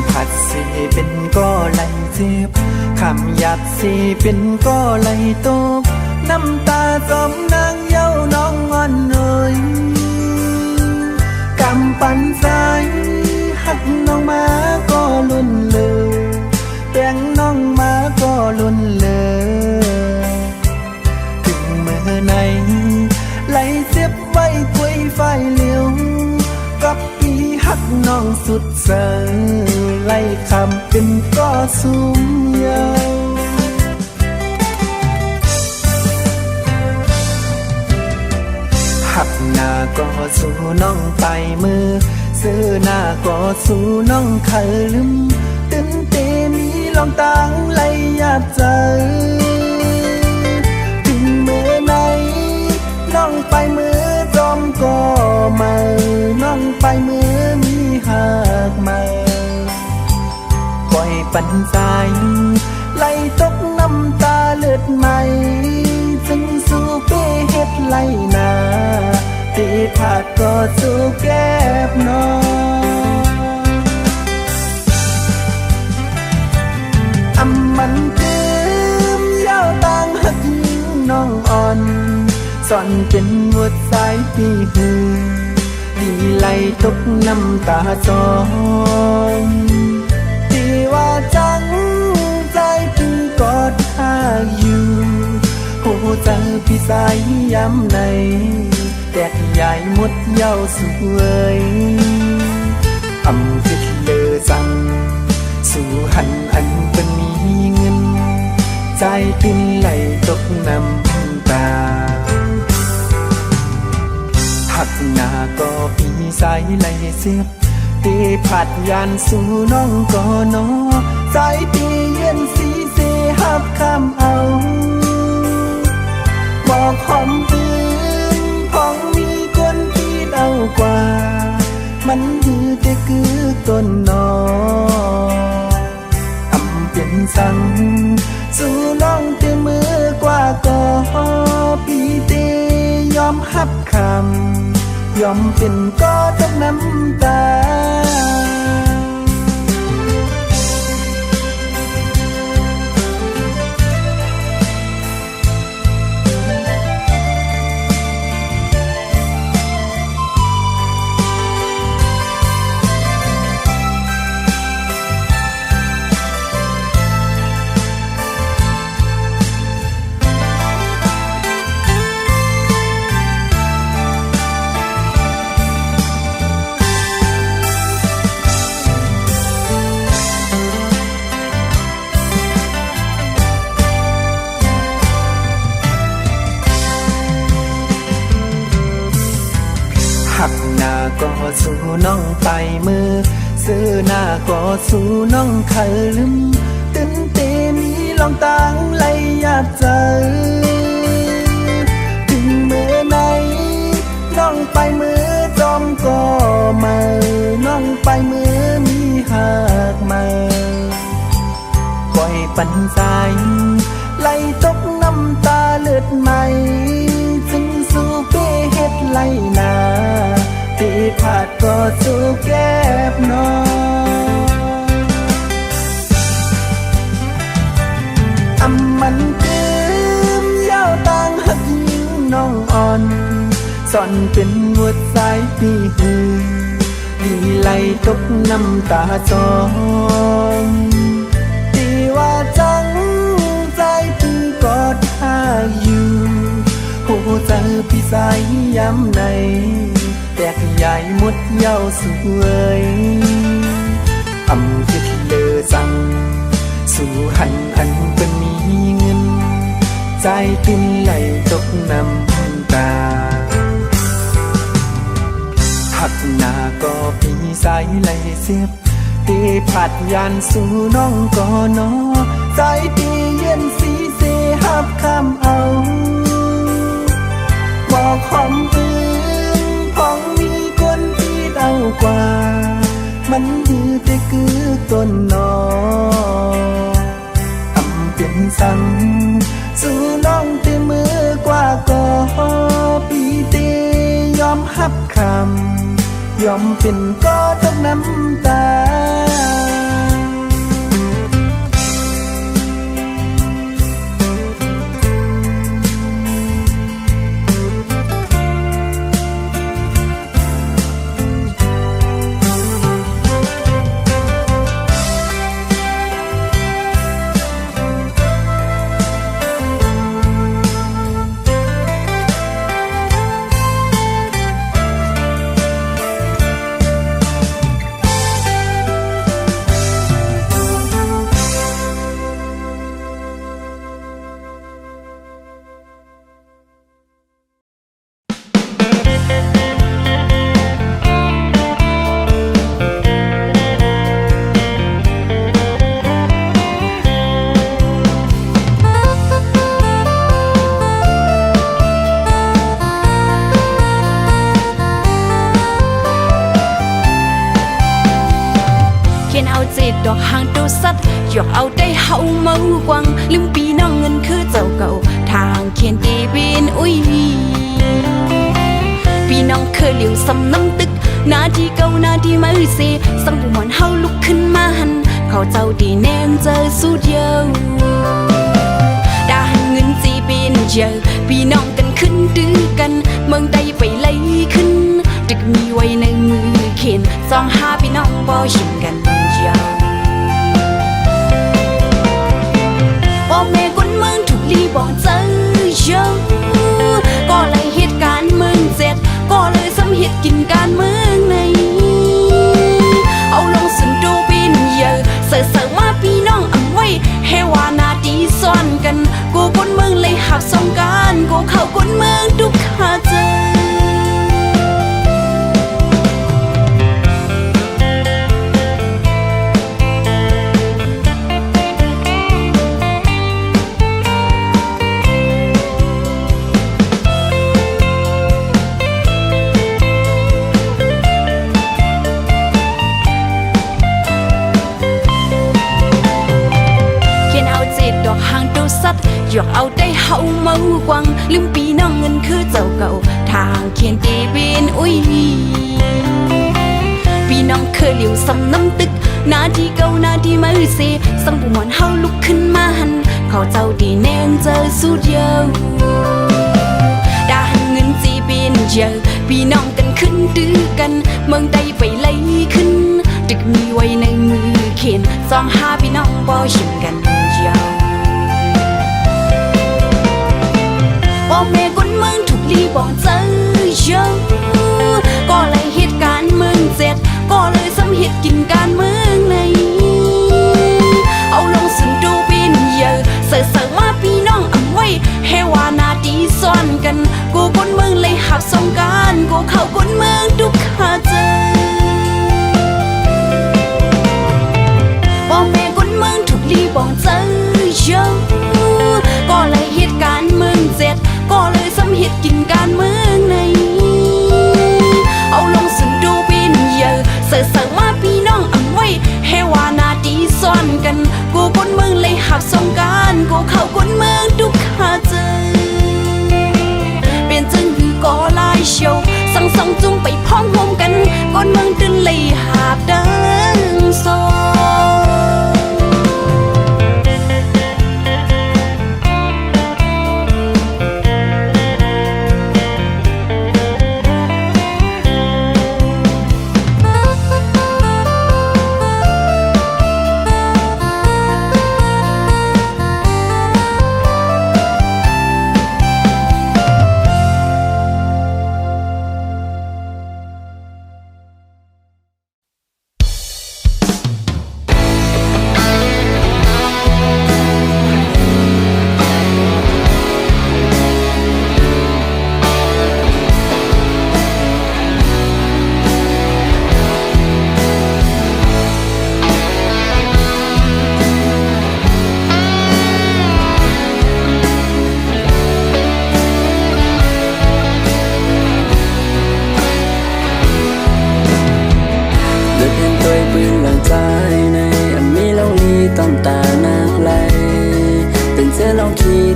ผัดสิเป็นก็ไหลเจ็บคำหยาบสิเป็นก็ไหลตกน้ำตาจมนางเย้าน้องอ่อนเอ่ยกำปั่นสายหักน้องมาก็ลุ่นเลยแบ่งน้องมาก็ลุ่นเลยถึงเมื่อไหนไหลเจ็บไว้กล้วยไฟเหลียวกับอีหักน้องสุดเสยไล่คำเป็นก็สูงยาวหักหน้าก็สู่น้องไปมือซื้อหน้าก็สู่น้องเคยลืมตื่นเตมีลองตังไล่ยาใจถึงเมื่อไหนน้องไปมือจอมก็มาน้องไปมือมีหักมาปล่อยปันใจไหลตกน้ำตาเลือดใหม่จึงสู้เป้เฮ็ดไหลนาตีผาดก็สู้แก้บน้องอำมันตืมเย้าต่างหักยิงน้องอ่อนสอนเป็นหัวใจปีหือดีไหลตกน้ำตาจองที่ว่าจังใจพี่กอดหาอยู่หูจังพี่สายย้ำในแตกใหญ่หมดเย้าสวยอำพิดเลอจังสู่หันอันเป็นมีเงินใจติ้นไหลตกน้ำตาหักหน้าก็พี่สายไหลเสียบตีผัดยานสู่น้องก็นอใจตีเย็นสีเสหับคำเอาบอกหอมตื่นพองมีคนที่เล่ากว่ามันคือแต่คือต้นนออำเป็นสั่งสู่น้องเตมือกว่าก็พี่เตยอมหับคำยอมเป็นก็ตกน้ำตาหักหน้าก็สู่น้องไปมือซื้อหน้าก็สู่น้องเคยลืมตื่นเตมีลองตังไล่ยาใจถึงเมื่อไหนน้องไปมือจอมก็มาน้องไปมือมีหักมาปล่อยปันใจไหลตกน้ำตาเลือดใหม่จึงสู้เป้เฮ็ดไหลนาตีผาดก็สู้แก้บน้องอำมันตืมเย้าต่างหักยิงน้องอ่อนสอนเป็นหัวใจปีหือดีไหลตกน้ำตาจองที่ว่าจังใจพี่กอดหาอยู่หูใจพี่สายย้ำในแตกใหญ่หมดเย้าสวยอำพิดเลอจังสู่หันอันเป็นมีเงินใจติ้นไหลตกน้ำ เสียบตีผัดยันสู่น้องก่อนอใจตีเย็นสีเสหับคำเอาบอกหอมอื่นพองมีคนที่เอากว่ามันดื้อแต่คือต้นนอทำเป็นสั่งสู่น้องเตมือกว่าก็ปีเตยอมหับคำยอมเป็นก็ต้องน้ำตาดอกหางตัวสัตว์หยอกเอาได้เฮาเมากวังลืมปีน้องเงินคือเจ้าเก่าทางเขียนตีบินอุ้ยปีน้องเคยเหลียวซ้ำน้ำตึกนาทีเก่านาทีมาเสสังบุหมอนเฮาลุกขึ้นมาหันเขาเจ้าดีแนงเจอสู้เดียวดาเงินจีบินเยอะปีน้องกันขึ้นดื้อกันเมืองใดไปไล่ขึ้นดึกมีไว้ในมือเขียนสองห้าพี่น้องบ่ชิมกันยาวพ่อแม่คนเมืองถูกลีบอกเจอเยอะก็เลยเหตุการณ์เมืองเจ็ดก็เลยซ้ำเหตุกินการเมืองในเอาลงสุนดูบินเยอะเสือมาพี่น้องเอาไว้เฮวานาดีซ่อนกันกูคนเมืองเลยหับสงการกูเข้าคนเมืองทุกขาเจอหยอกเอาได้เฮาเมากวังลืมปีน้องเงินคือเจ้าเก่าทางเขียนตีบินอุ้ยปีน้องเคยเหลียวซ้ำน้ำตึกนาทีเก่านาทีมาเสสังบุหมอนเฮาลุกขึ้นมาหันเขาเจ้าดีแนงเจอสู้เดียวดาเงินจีบินเยอะปีน้องกันขึ้นดื้อกันเมืองใดไปไล่ขึ้นดึกมีไว้ในมือเขียนสองห้าพี่น้องบ่ชิมกันยาวพ่อแม่คนเมืองถูกลีบอกเจอเยอะก็เลยเหตุการณ์เมืองเจ็ดก็เลยซ้ำเหตุกินการเมืองในเอาลงสุนดูบินเยอะเสือมาพี่น้องเอาไว้เฮวานาดีซ่อนกันกูคนเมืองเลยหับสงการกูเข้าคนเมืองทุกขาเจอพ่อแม่คนเมืองถูกลีบอกเจอเยอะก็เลยเหตุการณ์เมืองเจ็ดก็เลยซ้ำเหตุกินการเมืองในเอาลงสุนดูบินเยอะเสือมาพี่น้องเอาไว้เฮวานาดีซ่อนกันกูคนเมืองเลยหับสงการกูเข้าคนเมืองทุกขาเจอเป็นจึงคือก็ลายเชียวสังจุงไปพ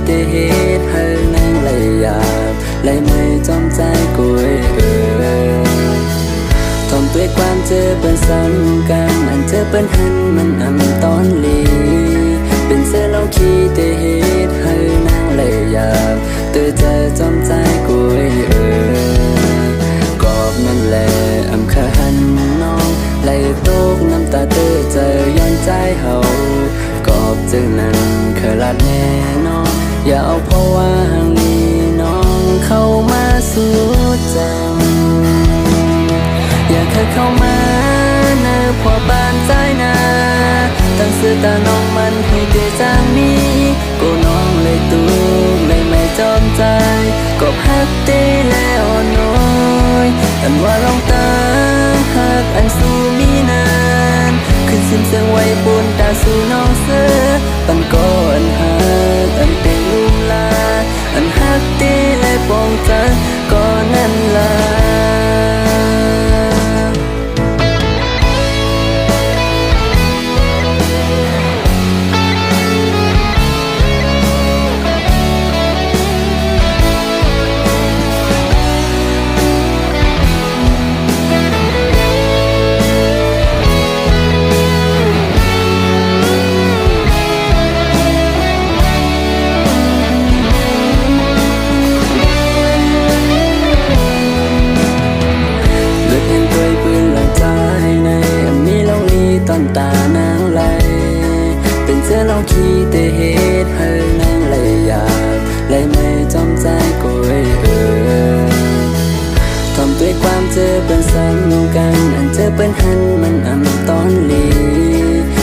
แต่เหตุให้นางไหลหยาบไหลไม่จอมใจกุยทอมด้วยความเจอเป็นซ้ำกันอันเจอเป็นหันมันอำตอนลีเป็นเสื้อเราขี้แต่เหตุให้นางไหลหยาบเตือเจอจอมใจกุยกอบนั่นแหละอำคาหันน้องไหลตกน้ำตาเตือเจอย้อนใจเฮากอบจึงนั้นเคยลาดแน่น้องอย่าเอาเพราะว่าห่างนี้น้องเข้ามาสู่จังอย่าเคยเข้ามาเนอพอบ้านใจนาตั้งสื่อตาน้องมันให้เดือจางนี้กูน้องเลยตูเลยไม่จอมใจก็ฮักเตแล้วน้อยอันว่าลองตามฮักอันสู้มีนานขึ้นสิ้นเสียงไว้บนตาสู่น้องเสือปันก็อันฮักอันเป็นลุ่มลาอันฮักเตและปองใจก็นั่นล่ะตอนตานางไหลเป็นเสื้อเราขี้แต่เหตุให้นางไหลหยาบไหลไม่จอมใจกุยทอมด้วยความเจอเป็นซ้ำกันอันเจอเป็นหันมันอำตอนลี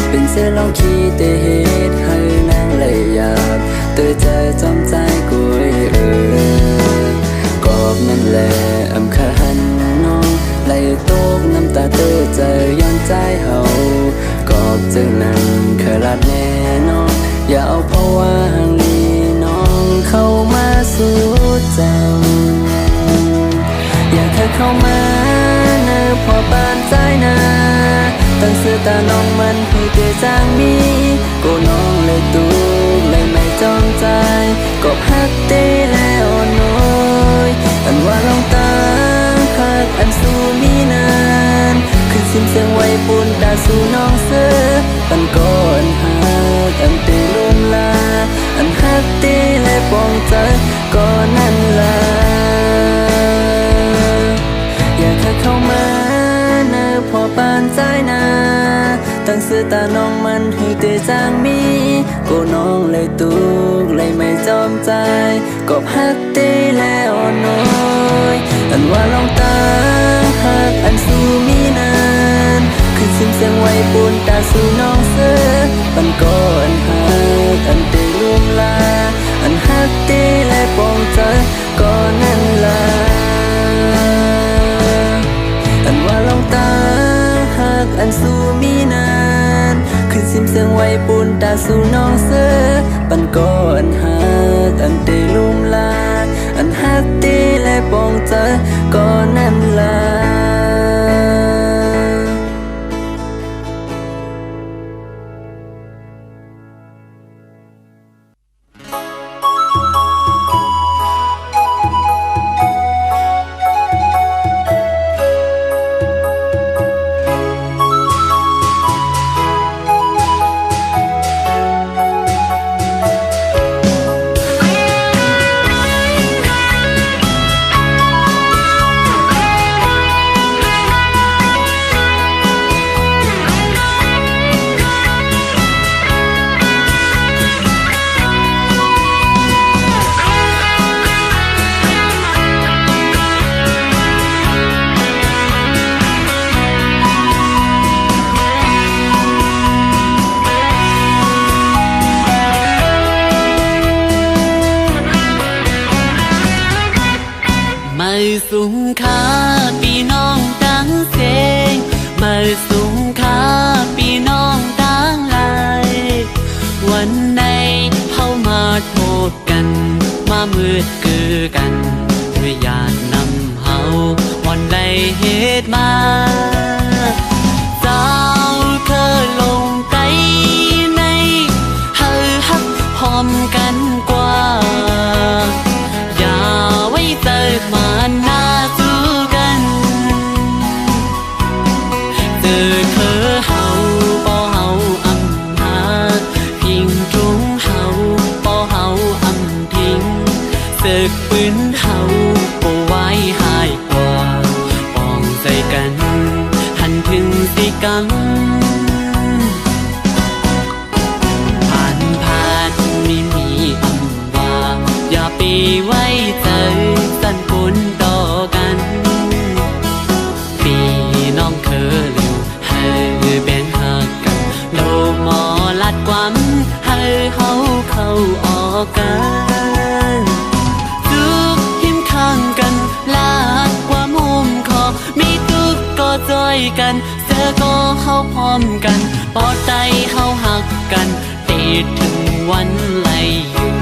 เป็นเสื้อเราขี้แต่เหตุให้นางไหลหยาบเตือใจจอมใจกุยกอบนั่นแหละอำคาหันน้องไหลตกน้ำตาเตือใจย้อนใจเฮากอบจึงนั้นเคยลาดแน่น้องอย่าเอาเพราะว่าห่างนี้น้องเข้ามาสู่จังอย่าเคยเข้ามาเนอพอบ้านใจนาตั้งสื่อตาน้องมันให้เตือจางมีกูน้องเลยตูเลยไม่จอมใจกอบฮักเตแล้วน้อยอันว่าลองตาฮักอันสู้มีนานขึ้นสิ้นเสียงไว้ปูนตาสู่น้องเสือปันก่อนฮักอันเตลมลาอันฮักเตและปองใจก็นั่นล่ะอย่าเคยเข้ามาเนอพอปานใจนาตั้งสื่อตาน้องมันให้เตจางมีกูน้องเลยตุกเลยไม่จอมใจกอบฮักเตแล้วน้อยอันว่าลองตาฮักอันสู้มีนานขึ้นสิ้นเสียงไว้ปูนตาสู่น้องเสือปันก่อนฮักอันเตลุ่มลาอันฮักเตและปองใจก็นั่นล่ะอันว่าลองตาฮักอันสู้มีนานขึ้นสิ้นเสียงไว้ปูนตาสู่น้องเสือปันก่อนฮักอันเตลุ่มลาอันฮักเตและปองใจก็นั่นล่ะสูงค่าพี่น้องต่างเสียงมาสูงค่าพี่น้องต่างหลายวันไหนเข้ามาโทษกันมามืดคือกันด้วยญาตินำเฮาวันใดเหตุมาเจ้าเคยลงใจในเฮาฮักพร้อมกันกว่า กันผ่านมีอำว่าอย่าไปไว้ใจสั่นปุนต่อกันพี่น้องเคยลืมให้แบ่งหักกันโลหมอลัดความให้เขาเข้าออกกันทุกหิมข้างกันลาดความหุ้มคอมีทุกก็จอยกันเสือก็เข้าพร้อมกันปอดใจเข้าหักกันติดถึงวันไล่อยู่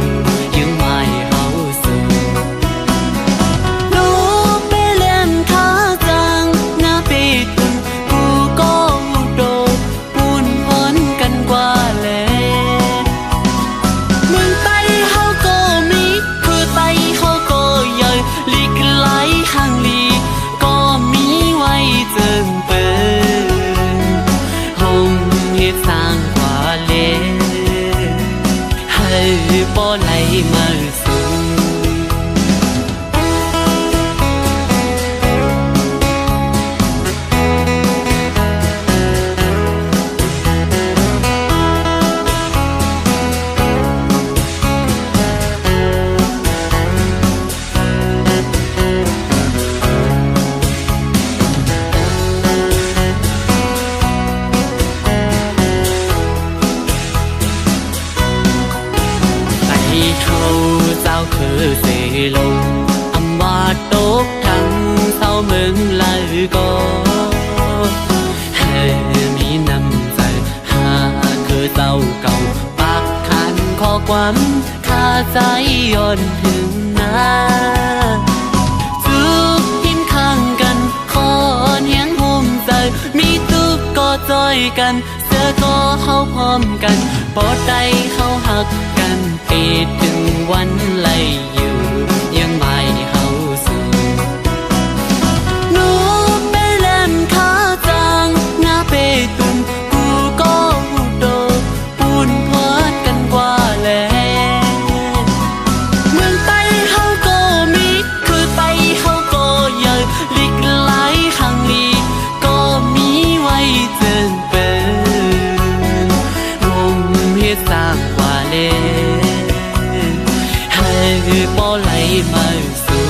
ยังไม่เข้าสู่ลูกไปเล่นขาจังหน้าไปถึงกูก็โดนปุ่นพ้นกันกว่าแล้วเมืองไต้เขาก็มีคือไต้เขาก็ใหญ่ลีกไหลข้างลีก็มีไว้เจิงเปินห้องเหตุสร้างกว่าเลให้บ่ไหลมาสู่เขาเจ้าคือเสลงอำว่าตกทั้งเศร้าเมืองลายก็ให้มีน้ำใจหาคือเจ้าเก่าปากขันข้อความคาใจย้อนถึงหน้าทุกหิมข้างกันขอเนียงห่มใจมีทุกก็จอยกันเสือก็เข้าพร้อมกันปอดใจเข้าหักกันปิดถึงวันไล่อยู่ยังไม่เข้าสู่หนูไปเล่นขาจังหน้าไปตุ่มกูก็โดนปูนพอดกันกว่าแล้วเมืองไต้เขาก็มีคือไต้เขาก็ใหญ่ลีกไหลข้างลีก็มีไว้เจิงเปินวงเหตุสร้างกว่าแล้วให้บ่ไหลมาสู่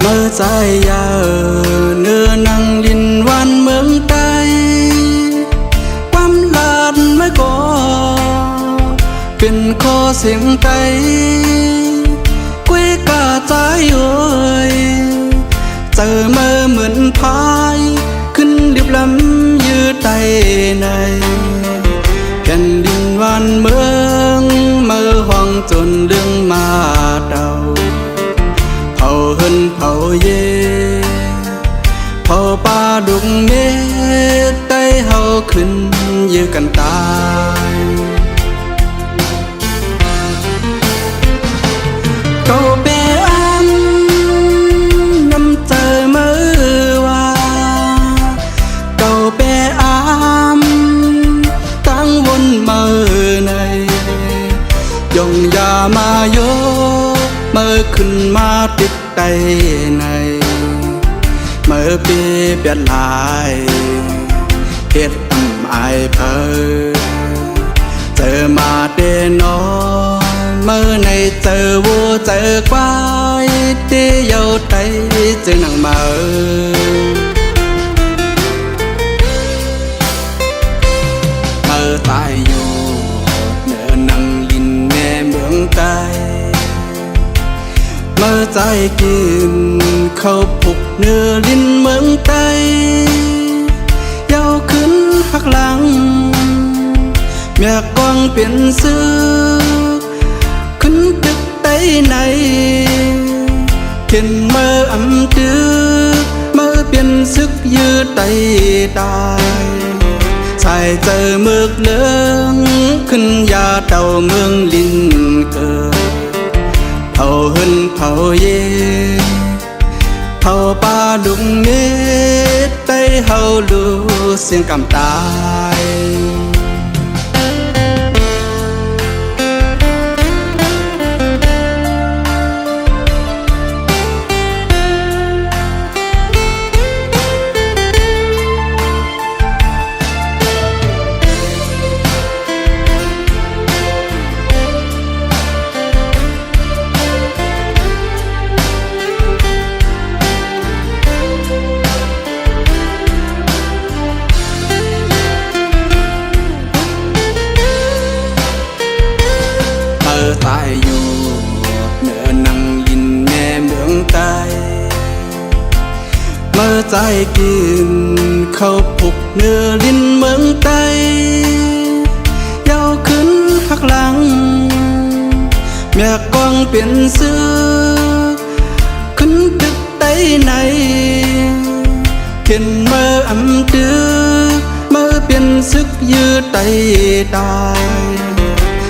เมื่อใจยาเนื้อนังลินวันเมืองใต้ความลาดไม่ก่อเป็นข้อเสียงไตกุ้ยกาใจเอ่ยเจอเมื่อเหมือนพายขึ้นเรียบลำยืดไตในแผ่นดินวันเมืองเมื่อห้องจนเรื่องมาเดาเผาเฮินเผาเย่เผาป่าดุงเมตได้เฮาขึ้นยื้อกันตายเก่าเปอันน้ำเจอมือว่าเก่าเปอันตั้งวนมือในยงยามาโยเมื่อขึ้นมาติดใจในเมื่อปีเปลี่ยนลายเหตุต่ำอายเพอเจอมาเดนอนเมื่อในเจอวัวเจอควายที่เยาไตเจอหนังมาเมื่อตายอยู่เนื้อนังลินแม่เมืองใต้เมื่อใจกินเข้าปุกเนื้อลิ้นเมืองใต้เย้าขึ้นหักหลังเมียกวางเปลี่ยนซื้อขึ้นตึกใต้ในเข็นเมื่ออำตึกเมื่อเปลี่ยนซึกยืดไตตายใส่เจอเมือกเหลืองขึ้นยาเต่าเมืองลิ้นเกิดเผาเฮินเผาเย่เผาป่าดุงเมตได้เฮาลูเสียงกำตายตายอยู่เนื้อนังลินแม่เมืองใต้เมื่อใจกินเข้าปุกเนื้อลิ้นเมืองใต้เย้าขึ้นหักหลังเมียกวางเปลี่ยนซื้อขึ้นตึกใต้ในเข็นเมื่ออำตึกเมื่อเปลี่ยนซึกยืดไตตาย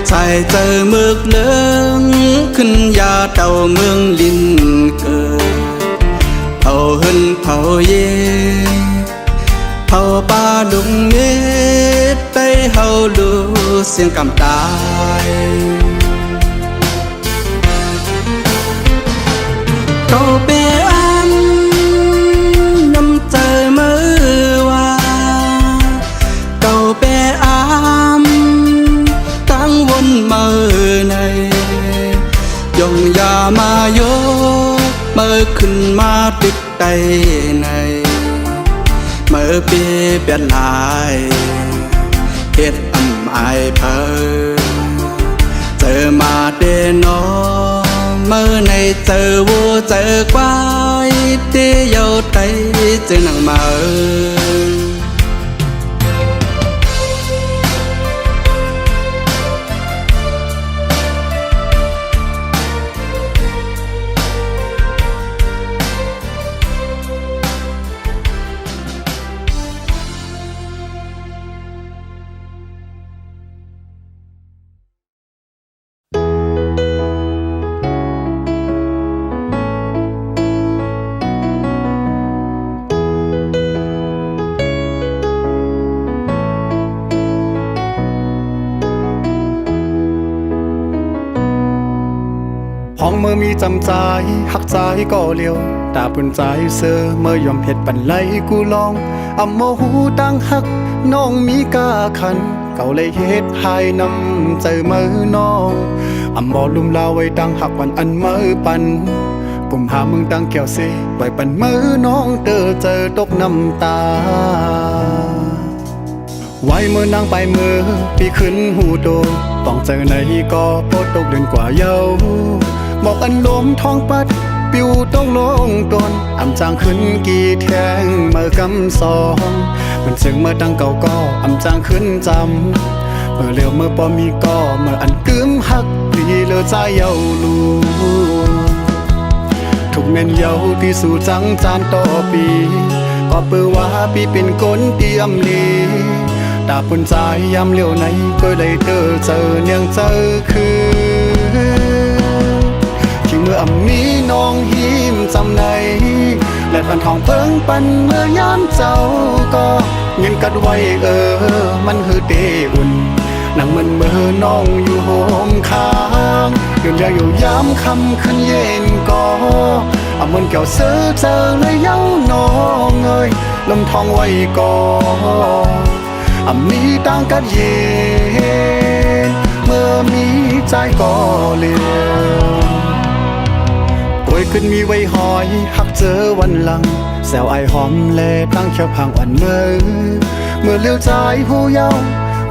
ใส่เจอเมือกเหลืองขึ้นยาเต่าเมืองลิ้นเกิดเผาเฮินเผาเย่เผาป่าดุงเมตได้เฮาลูเสียงกำตายเก่าเปอันน้ำเจอมือว่าเก่าเปอันตั้งวนมือในยงยามาโยเมื่อขึ้นมาติดใจในเมื่อปีเปลี่ยนลายเหตุต่ำอายเพอเจอมาเดนอเมื่อในเจอวัวเจอควายที่เยาไตเจอหนังมาห้องเมื่อมีจำใจหักใจก็เลียวตาปุ่นใจเสือเมื่อยอมเผ็ดปันไหลกูลองอำโมหูตั้งหักน้องมีกาขันเก่าเลยเฮ็ดหายนำใจมือน้อง อำมอลุมลาไว้ตั้งหักวันอันเมื่อปันปุ่มหามึงตั้งแก้วเซไว้ปันมือน้องเตอเจอตกน้ำตาไว้มือนางไปมือพี่ขึ้นหูโตต้องเจอในก็โพดตกเดือนกว่าเยาบอกอันลมท้องปัดปิวต้องลงตนอำจางขึ้นกี่แทงเมื่อกำสองมันซึ่งเมื่อตั้งเก่าก็อำจางขึ้นจำเมื่อเลี้ยวเมื่อปอมีก็เมื่ออันกึมหักดีเลอใจเยาลูทุกเม่นเยาที่สู่จังจานต่อปีก็เปือว่าพี่เป็นคนเตรียมลีตาปุ่นใจยามเลี้ยวไหนก็ได้เจอเนียงเจอคือที่เมื่ออำมีน้องหิมจำในและปันทองเพิ่งปันเมื่อยามเจ้าก็เงินกัดไว้มันคือเตอุ่นนั่งมันเมื่อน้องอยู่โฮมค้างยืนยาอยู่ยามคำขึ้นเย็นก็เอามันแก้วเสือเจอเลยเย้าน้องเอ้ยลมทองไว้ก่อนมีต่างกันเย็นเมื่อมีใจก็เลี้ยวป่วยขึ้นมีไว้หอยหักเจอวันหลังแซวไอหอมแลตั้งเขียวพังอ่อนเมื่อเลี้ยวใจหูเยา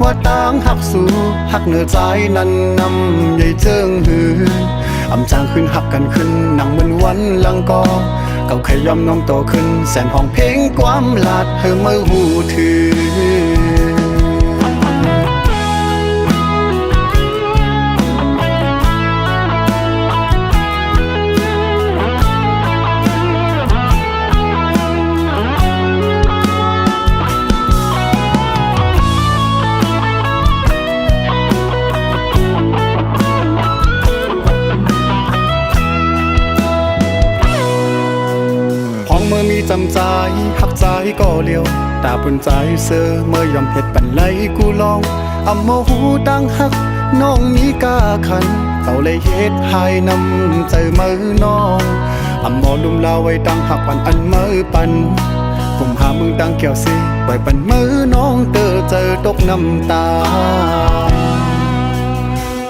ว่าต่างหักสู่หักเหนือใจนั้นนำใหญ่เจิงหืออำจางขึ้นหักกันขึ้นนั่งเหมือนวันหลังก็เก่าใครยอมน้องโตขึ้นแสนห้องเพลงความลาดเธอเมื่อหูถือเมื่อมีจำใจหักใจก็เลี้ยวตาปุ่นใจเสือเมื่อยอมเห็ดปันไหลกูลองอำโมหูดังหักน้องมีกาขันเขาเลยเฮ็ดหายนำใจมือน้องอำโมลุมลาไว้ดังหักปันอันมือปันผมหามึงดังแก้วสิไว้ปันมือน้องเจอตกน้ำตา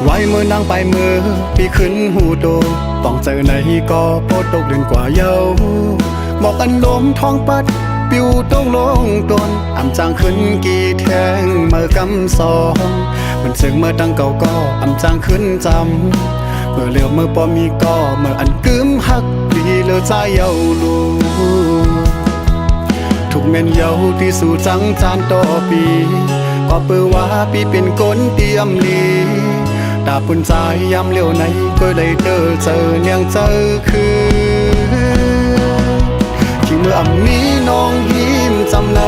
ไว้มือนางไปมือพี่ขึ้นหูโตต้องเจอในก็โพดตกเดือนกว่าเยาบอกอันลมท้องปัดปิวต้องลงตนอำจางขึ้นกี่แทงเมื่อกำสองมันซึ่งเมื่อตั้งเก่าก็อำจางขึ้นจำเมื่อเลี้ยวเมื่อปอมีก็เมื่ออันกึมหักดีเลอใจเยาลูทุกเม่นเยาที่สู่จังจานต่อปีก็เปือว่าพี่เป็นคนเตรียมลีตาปุ่นใจยามเลี้ยวไหนก็ได้เจอเนียงเจอคือเมื่ออำมีน้องหิมจำใน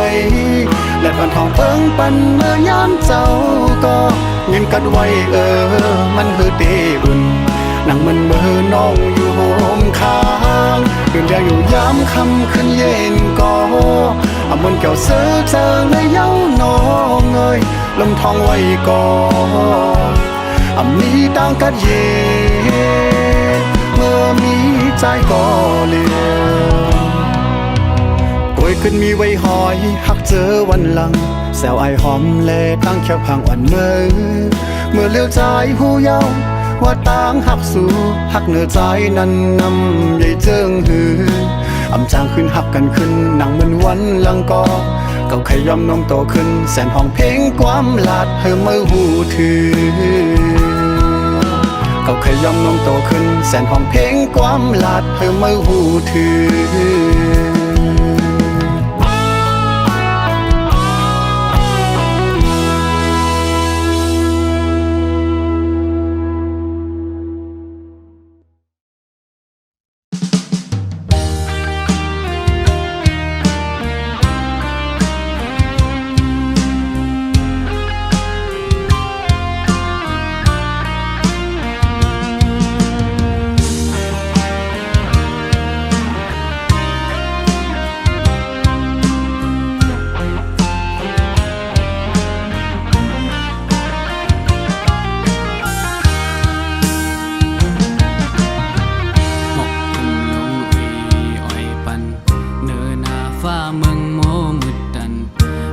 และปันทองเพิ่งปันเมื่อยามเจ้าก็เงินกัดไว้มันคือเตอุ่นนั่งมันเมื่อน้องอยู่โฮมค้างยืนยาอยู่ยามคำขึ้นเย็นก็เอามันแก้วเสือเจอเลยเย้าน้องเอ้ยลมทองไว้ก่อนมีต่างกันเย็นเมื่อมีใจก็เลี้ยวป่วยขึ้นมีไว้หอยหักเจอวันหลังแซวไอหอมแลตั้งเขียวพังอ่อนเมื่อเลี้ยวใจหูเยาว่าต่างหักสู่หักเหนือใจนั้นนำใหญ่เจิงหืออำจางขึ้นหักกันขึ้นนั่งเหมือนวันหลังก็เก่าใครยอมน้องโตขึ้นแสนห้องเพลงความลาดเธอเมื่อหูถือเก่าใครยอมน้องโตขึ้นแสนห้องเพลงความลาดเธอเมื่อหูถือ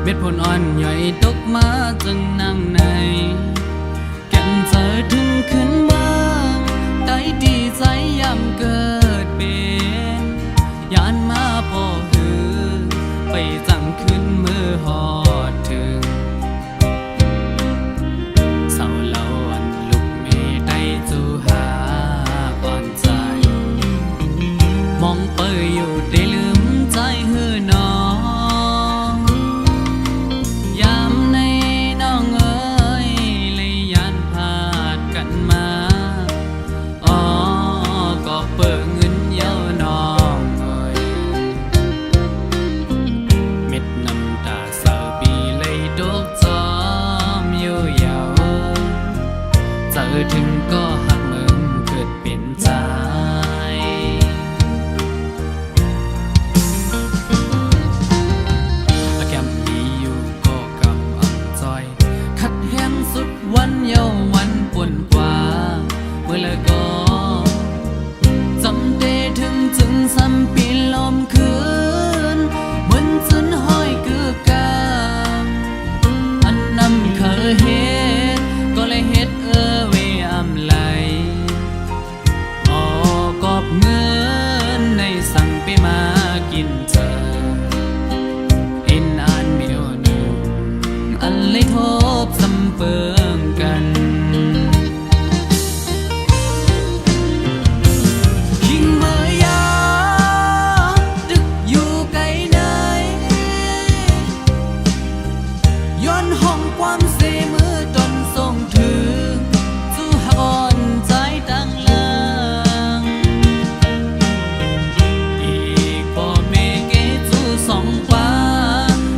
เม็ดผลอ่อนย่อยตกมาจึงนั่งในแก่นเจอถึงขึ้นบ้า ซ้ำปีลมคืนเหมือนจุนห้อยคือกามอันนำเคยเฮ็ดก็เลยเฮ็ดเวอำไหลออกอบเงินในสั่งไปมากินเจอเอ็นอ่านไม่โดนหนึ่งอันเลยทบซ้ำเปิงกันคิงเมื่อยาดึกอยู่ไกลไหนย้อนห้องความเสมือจนส่งถึงสู่หักอ่อนใจตั้งหลังอีกพ่อแม่เกสู่สองกว่า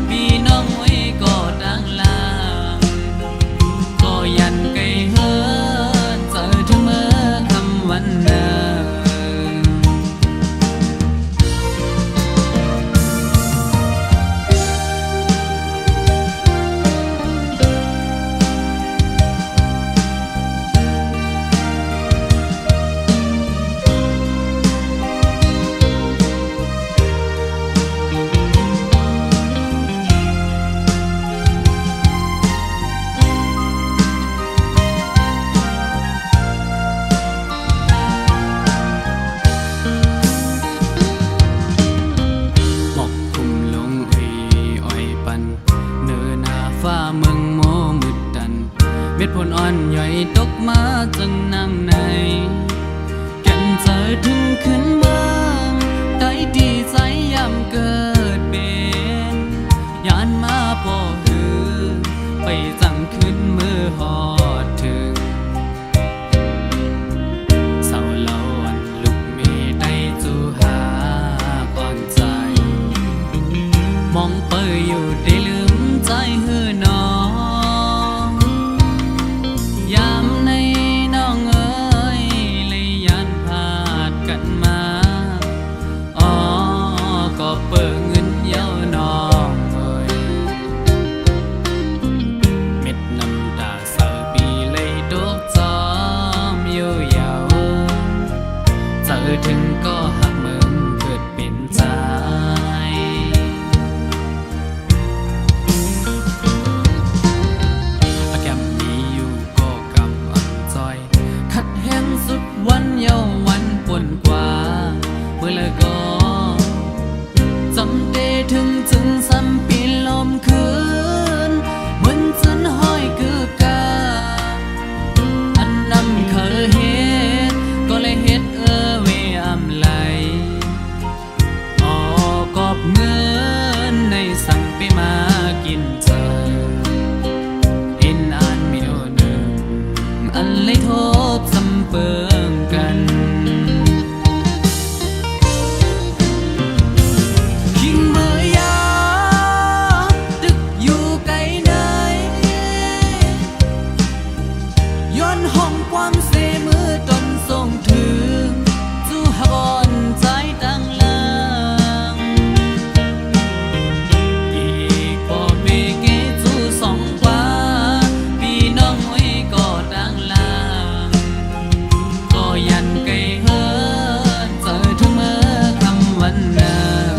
พี่น้องไว้ก็ตั้งหลังก็ยันไกลเฮินเจอถึงเมื่อคำวันนั้นหมอกคลุมลงอ้อยปันเนื้อหน้าฟ้าเมืองโมมืดดันเม็ดผลอ่อนย่อยตกมาจังนั่งในแก่นเจอถึงขึ้นเมืองได้ดีใจยามเกิดเป็นยานมาพอหือไปจังขึ้นมือหอดถึงเศร้าเล่าอันลุกมีได้จูหาก่อนใจมองเปยอยู่ได้ลืมใจหือน้องยามในน้องเอ้ยเลยยันพาดกันมาอ๋อก็เปิดเงินเย้าน้องเอ้ยเม็ดน้ำตาเศร้าปีเลยตกจอมอยู่ยาวเจอถึงก็หักมึงเกิดเป็นใจอาแกมมีอยู่ก็กำอันจอยขัดแห้งสุดวันเยาวันปวนกว่าเมื่อละก็จำได้ถึงจึงซ้ำปีลมคืนเหมือนจุนห้อยคือกาอันนำเคยเฮ็ดก็เลยเฮ็ดเวอำไหลออกอบเงินในสั่งไปมากินเจอเอ็นอ่านไม่โดนหนึ่งอันเลยทบซ้ำเปิงกันคิงเมื่อยาดึกอยู่ไกลไหนย้อนห้องความเสมือจนส่งถึงสู่หักอ่อนใจตั้งหลังอีกพ่อแม่เกสู่สองกว่าพี่น้องไว้ก็ตั้งหลังก็ยันไกลเฮินเจอถึงเมื่อคำวันนั้น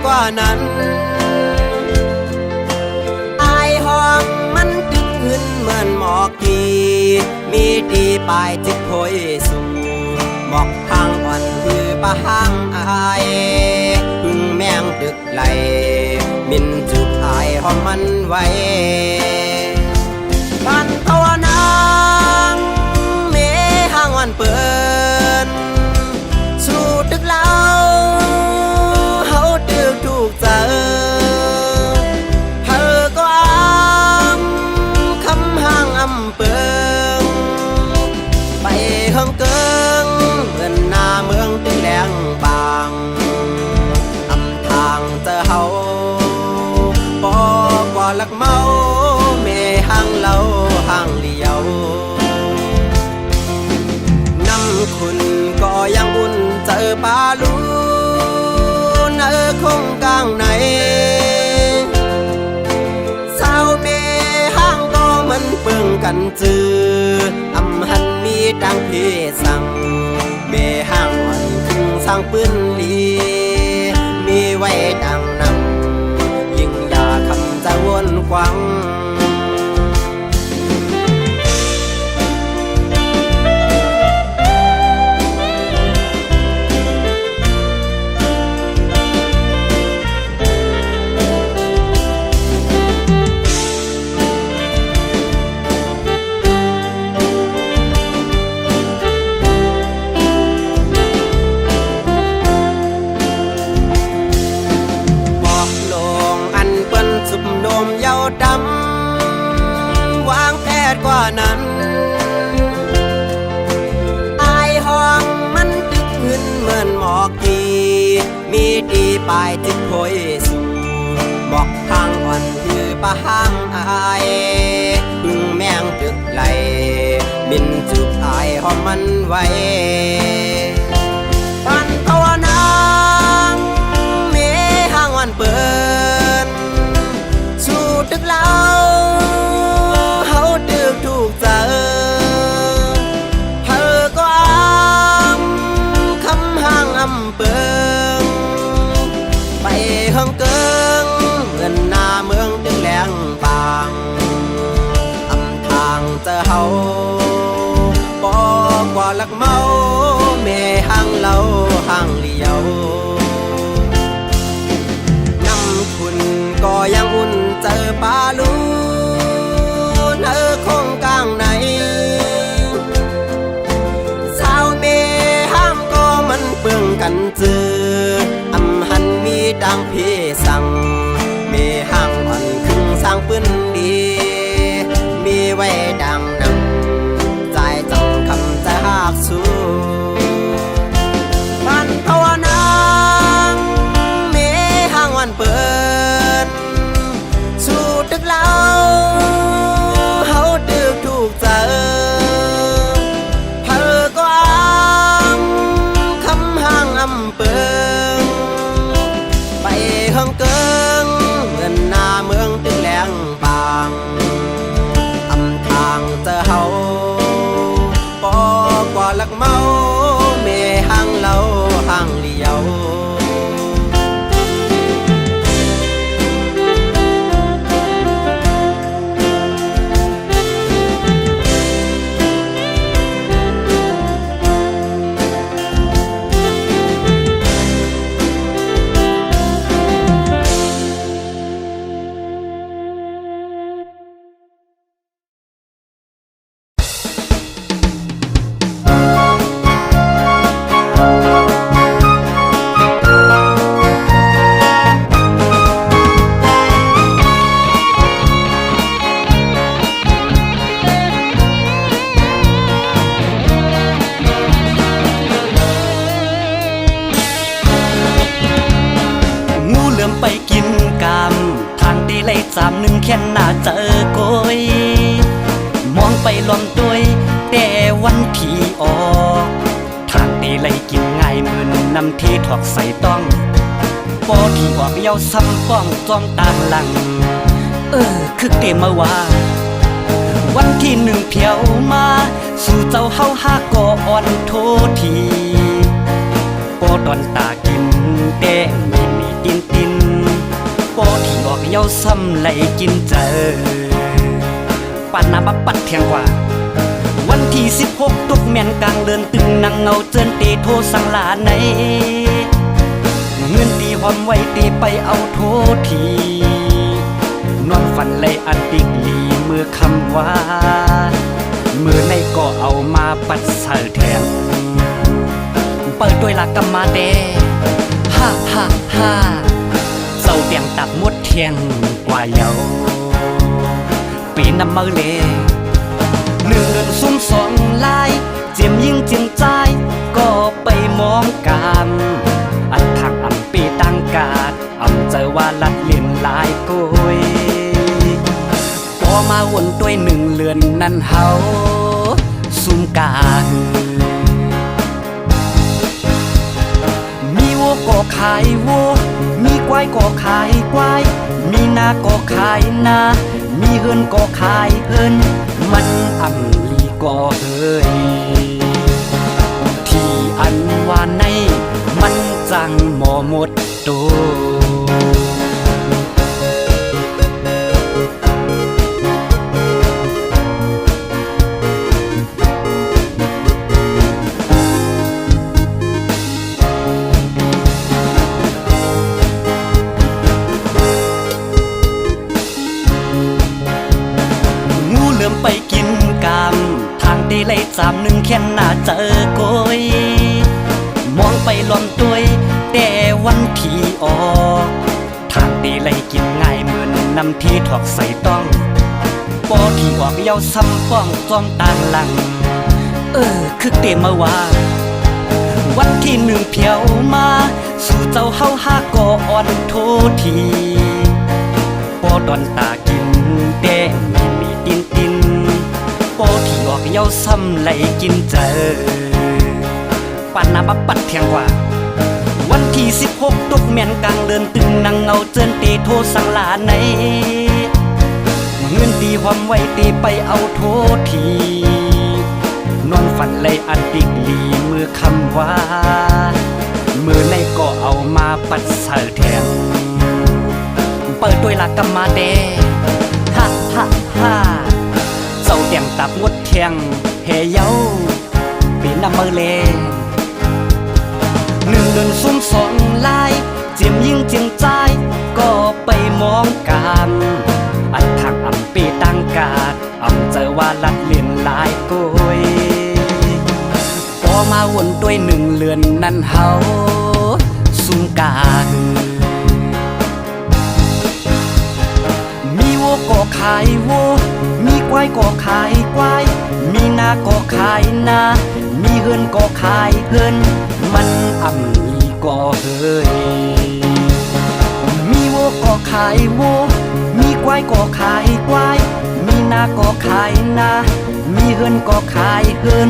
กว่านั้นอายห้องมันตึกขึ้นเหมือนหมอกกีมีตี ปลายจิตโพยสูหมอกหางอ่อนคือปะหางอายพึ่งแมงดึกไหลมินจุกอายหอมมันไว้บ้านภาวนางเมหางอ่อนเปินสู่ตึกเล่าเฮาตึกถูกเจอเธอก็คำห่างอำเปิงไปเฮิงเกิงเหมือนหน้าเมืองตึงแดงบางอำทางเจอเฮาปอกว่าลักเมาเมห่างเล่าห่างเลียวน้ำคุณก็ยังอุ่นเจอปลาลูนคงกลางไหนสาวเมห้างก็มันเปิงกันจืออำหันมีดังเพสั่งเมห้างอ่อนคึงสร้างปืนลีมีไว้ดังนังยิ่งอยากคำจะวนกวังดำวางแผดกว่านั้นอายห้องมันตึกขึ้นเหมือนหมอกกีมีดีปลายจิตโพยสูบอกทางอ่อนคือปะหางอายพึ่งแมงตึกไหลบินจุกอายหอมมันไว้ปันภาวนางเมหางอ่อนเปินตึกเล่าเฮาตึกถูกเจอเธอก็คำห่างอำเปิงไปเฮิงเกิงเหมือนหน้าเมืองตึงแหลงบางอำทางเจอเฮาปอกว่าลักเมาเมห่างเล่าห่างเลียวคุณก็ยังอุ่นเจอปลาลูนคงกลางไหนสาวเมห้ามก็มันเปื้องกันจืออำหันมีดังพี่สั่งเมห้างอ่อนคึงสร้างปืนดีมีไว้ดังนังใจจังคำจะหากสู้บ้านภาวนางเมห้างอ่อนเปิดสู่ตึกเล่าเฮาตึกถูกเจอเธอก็คำห่างอำเปิงไปเฮิงเกิงเหมือนหน้าเมืองตึงแหลงบางอำทางเจอเฮาปอกว่าลักเมาเมห่างเล่าห่างเลียว1แค่หน้าเจอโกยมองไปลมด้วยแต่วันที่ออกทางตีไล่กินง่ายมือนนำที่ถอกใส่ต้องปอที่ออกเยาซ้ำป้องจ้องตามหลังคือเตมาว่าวันที่1เพียวมาสู่เจ้าเฮาหาก่ออ่อนโททีปอดอนตากินแต่มีตินปอที่ออกเยาซ้ำไหลกินเจอปันน้ำมาปัดเทียงกว่าวันที่ ที่16ตกแม่นกลางเดือนตึงนังเงาเจินเตโทสังลาในเงินตีหอมไว้ตีไปเอาโททีนอนฝันเลยอันติกลีเมื่อคำว่ามือในก็เอามาปัดเสแทงเปิดด้วยหลักกรรมาเดฮ่าฮ่าฮ่าเจ้าเตียงตับมดเทียงกว่าเยาปีน้ำมือเล1 เดือนซุ่ม2 ลายเจียมยิ่งเจียมใจก็ไปมองกันอันทางอำปีตั้งกาดอำเจอว่าลัดเลียนลายกุยพอมาวนด้วย1 เรือนนั้นเฮาซุ่มกามีวัวก็ขายวัวมีควายก็ขายควายมีนาก็ขายนามีเฮือนก็ขายเฮือนมันอ่ำลีก็เฮ้ยที่อันว่าในมันจังหมอหมดโตไปกินกามทางตีเลย31แค่หน้าเจอโกยมองไปล้อมตัวยแต่วันที่ออกทางตีเลยกินง่ายเหมือนน้ำที่ถอกใส่ต้องปอที่ออกเยาซ้ำป้องจอมต่างหลังคือเตมาว่าวันที่1เพียวมาสู่เจ้าเฮาหาก่ออ่อนโททีปอดอนตากินแต่มีตินโปที่ออกเย้าซ้ำไหลกินเจอปานน้ำบับปัดเทียงว่าวันที่16ตกแม่นกลางเดือนตึงนังเงาเจินเตโทสังลาในเงินตีหอมไว้ตีไปเอาโททีนอนฝันเลยอันติกลีเมื่อคำว่ามือในก็เอามาปัดเสแทงเปิดด้วยหลักกรรมาเดฮ่าฮ่าฮ่าเจ้าเตียงตับงดเทียงเฮเยาปีน้ำมือเล1 เดือนซุ่ม2 ลายเจียมยิ่งเจียมใจก็ไปมองกันอันทางอำปีตั้งกาดอำเจอว่าลัดเลียนลายกุยพอมาวนด้วย1 เรือนนั้นเฮาซุ่มกามีวัวก็ขายวัวมีควายก็ขายควายมีนาก็ขายนามีเฮือนก็ขายเฮือนมันอ่ำลีก็เฮ้ยมีวัวก็ขายวัวมีควายก็ขายควายมีนาก็ขายนามีเฮือนก็ขายเฮือน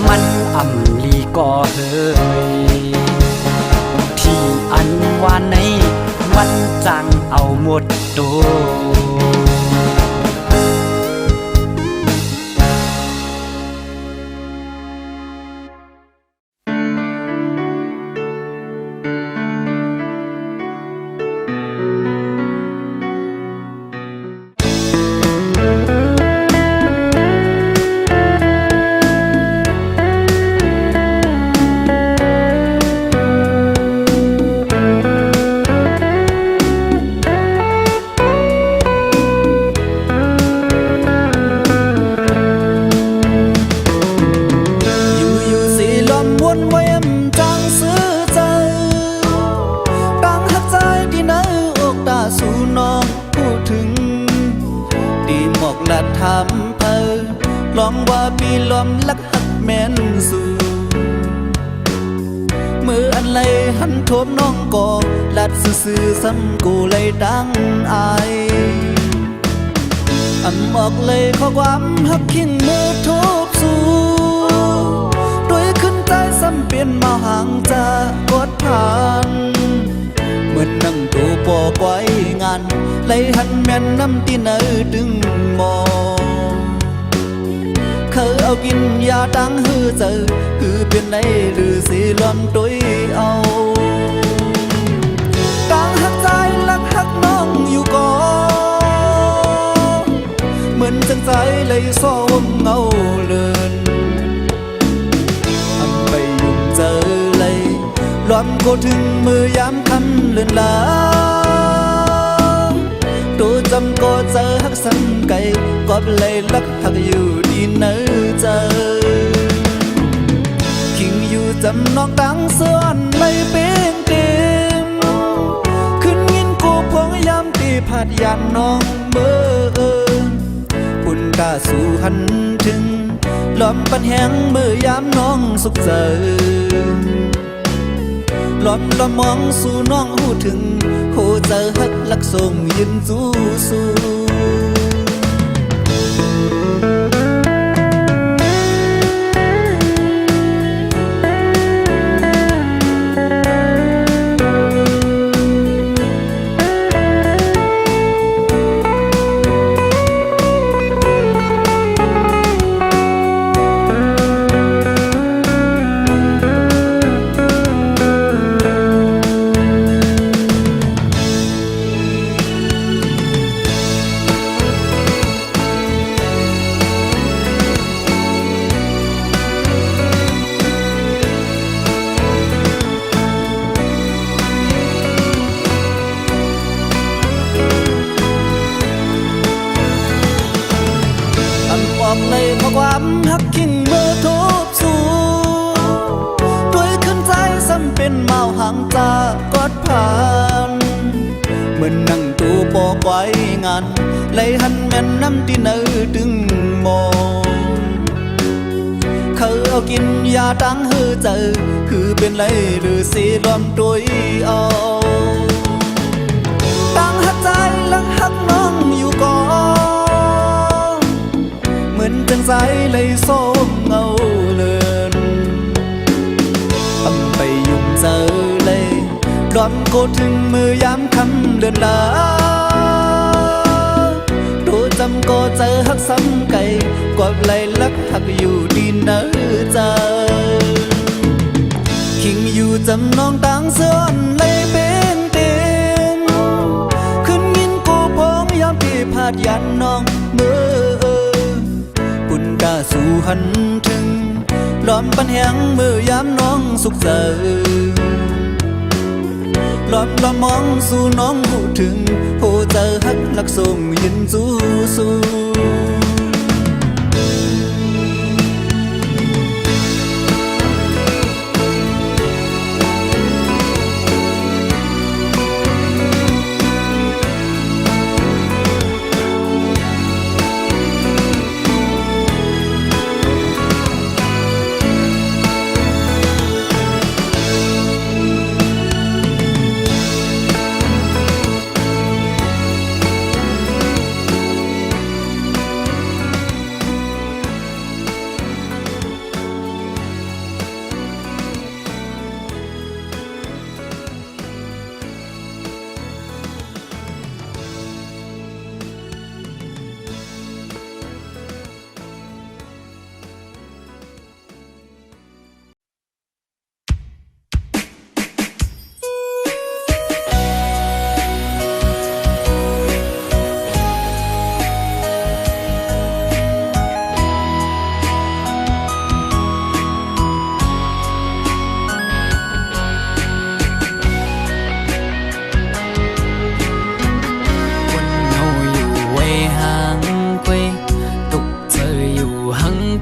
มันอ่ำลีก็เฮ้ยที่อันว่าในวันจังเอาหมดโตลองว่าปีลมลักหักแม่นสู่มืออันไรหันโทมน้องก่อลัดซื่อซ้ำกูเลยดังอายอันบอกเลยข้อความหักขิงมือทุบสู่ด้วยขึ้นใจซ้ำเปลี่ยนมาห่างจากกดผ่านเหมือนนั่งดูปอไว้งานเลยหันแม่นน้ำตีเนอดึงมองเคยเอากินยาตั้งหือเจอคือเป็นในหรือสีล้อมตัวเอาตั้งหักใจลักหักน้องอยู่ก่อนเหมือนจังใจเลยซ้อมเงาเลิน มโกถึงมือยามคำเลือนลางตัวจำก็เจอฮักสังไก่ก็เลยลักหักอยู่ดีเนื้อเจอคิงอยู่จำนอกตังส่วนไม่เป็นเต็มขึ้นยินกูพงยามตีผัดยันน้องเมื่อปุ่นกาสู่หันถึงล้อมปันแหงเมื่อยามน้องสุขเจอล้อมมองสู่น้องหูถึงโหเจอฮักลักส่งยืนสู้สู้เลยเพราะความฮักคิงเมื่อทุบสู้ด้วยขึ้นใจซ้ำเป็นเมาห่างจากกอดผ่านเหมือนนั่งตัวปอกไว้งานเลยหันแม่นน้ำที่เนื้อดึงมองเขาเอากินยาตั้งหือเจอคือเป็นไรหรือสีล้อมตัวเอาตั้งหักใจและหักน้องอยู่ก่อนเหมือนจังใจเลยส้มเงาเลือนทำไปยุ่งเจอเลยร้อนโกถึงมือยามคำเลือนลาตัวจำก็เจอหักซ้ำไก่กว่าไหลลักหักอยู่ดีเนื้อเจอคิงอยู่จำนองต่างเสื่อนเลยเป็นเต็มขึ้นยินกูพงยามที่พาดยันน้องเมื่อปุ่นกาสู่หันถึงล้อมปันแหงมือยามน้องสุขเจอล้อมมองสู่น้องหูถึงโหเจอฮักลักส่งยินสู้สู้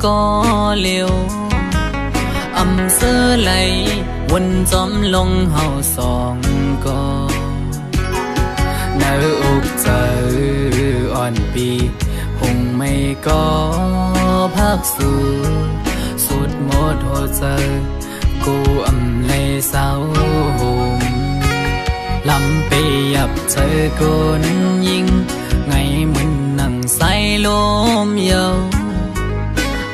có liều âm sơ lấy quân gióm lông hào sòng co nở ục giờ on pi hùng mây có bác su suốt một hồ giờ cô âm lê sao hùng lắm bì ập chơi côn nhìn ngày mình nặng say lôm dầu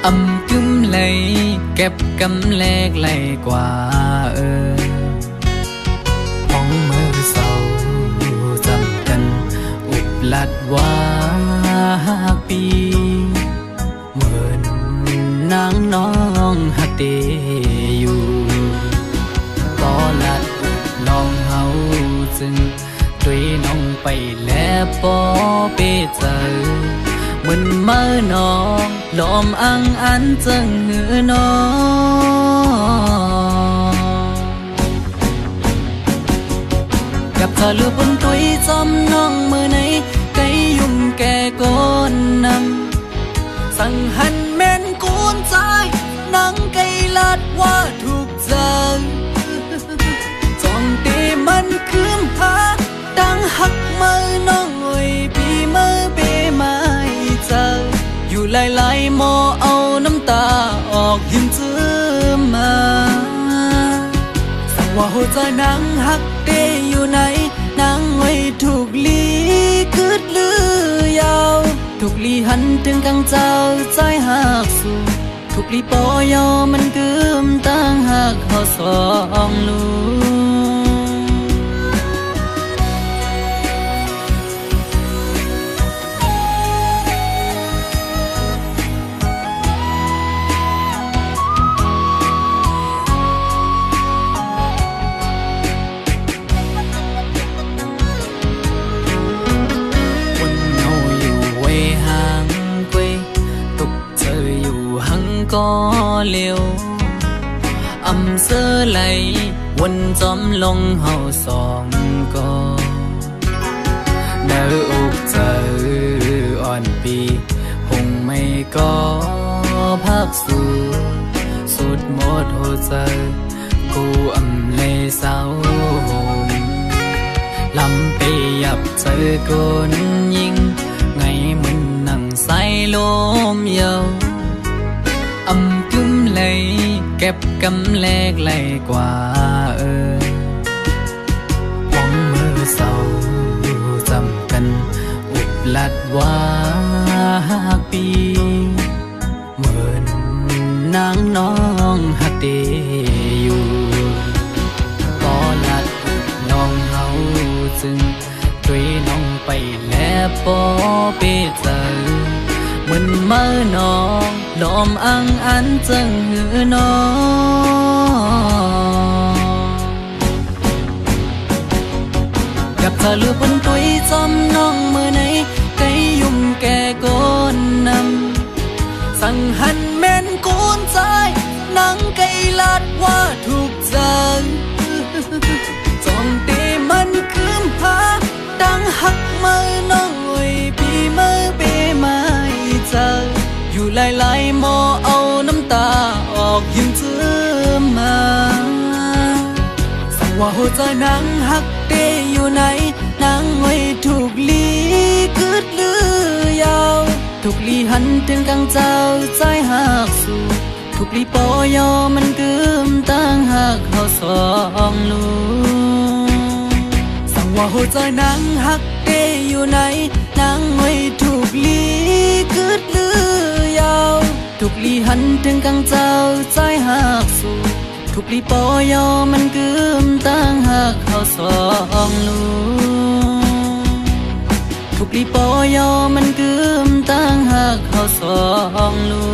âm cúm lấy kẹp cắm lẹt lay qua bóng mơ sầu dầm cần ụp lạt qua pi mượn nắng nong hạt tê yu có lạt lòng hậu dừng tuy nong bay lẹ bó bê giờ mình mơ nó lòm ăn ăn chân ngựa nó กับเธอลือบนตุยจอมน้องมือไหนไกยุ่มแก่ก้นนำสั่งหันแม่นกูนใจนังไกลาดว่าถูกใจจองเตมันคืมหาดังหักมือน้องเอ้ยพี่มือเปไม่เจออยู่หลายๆหมอเอาน้ำตาออกยิ้มจื้อมาสั่งว่าหัวใจนางหักเตอยู่ไหนนางไว้ถูกลีคืดลือยาวถูกลีหันถึงกังเจ้าใจหักสู่ถูกลีปอยอมันกึมตั้งหักเขาสองลูก็เร็วอำเสื้อไหลวนจอมลงเฮาสองก็เนื้ออกเจออ่อนปีหงไม่ก็พักสู่สุดหมดหัวใจกูอำเลเศร้าหมลำไปยับเจอคนยิงไงมันนั่งใส่ลมเยาอำกึ้มเลยเก็บกำแลกไหลกว่าหวังมือเศร้าจำกันอุบลัดว่าปีเหมือนนางน้องหักเดอยู่ก็ลัดน้องเฮาจึงช่วยน้องไปแล้วปอเปเจอเหมือนเมื่อน้องลมอังอันจังหือน้องกับเธอลือบนตุยจอมน้องมือไหนไกยุ่มแก่ก้นนำสั่งหันแม่นกูนใจนังไกลาดว่าถูกใจจองเตมันคืมหาดังหักมือน้องเอ้ยพี่มือเปไม่เจออยู่หลายๆหมอเอาน้ำตาออกยิ้มจื้อมาสั่งว่าหัวใจนางหักเตอยู่ไหนนางไว้ถูกลีคืดลือยาวถูกลีหันถึงกังเจ้าใจหักสู่ถูกลีปอยอมันกึมตั้งหักเขาสองลูสั่งว่าหัวใจนางหักเตอยู่ไหนนางไว้ถูกลีคืดลือยาวถูกลีหันถึงกังเจ้าใจหักสู่ถูกลีปอยอมันกึมตั้งหักเขาสองลูถูกลีปอยอมันกึมตั้งหักเขาสองลู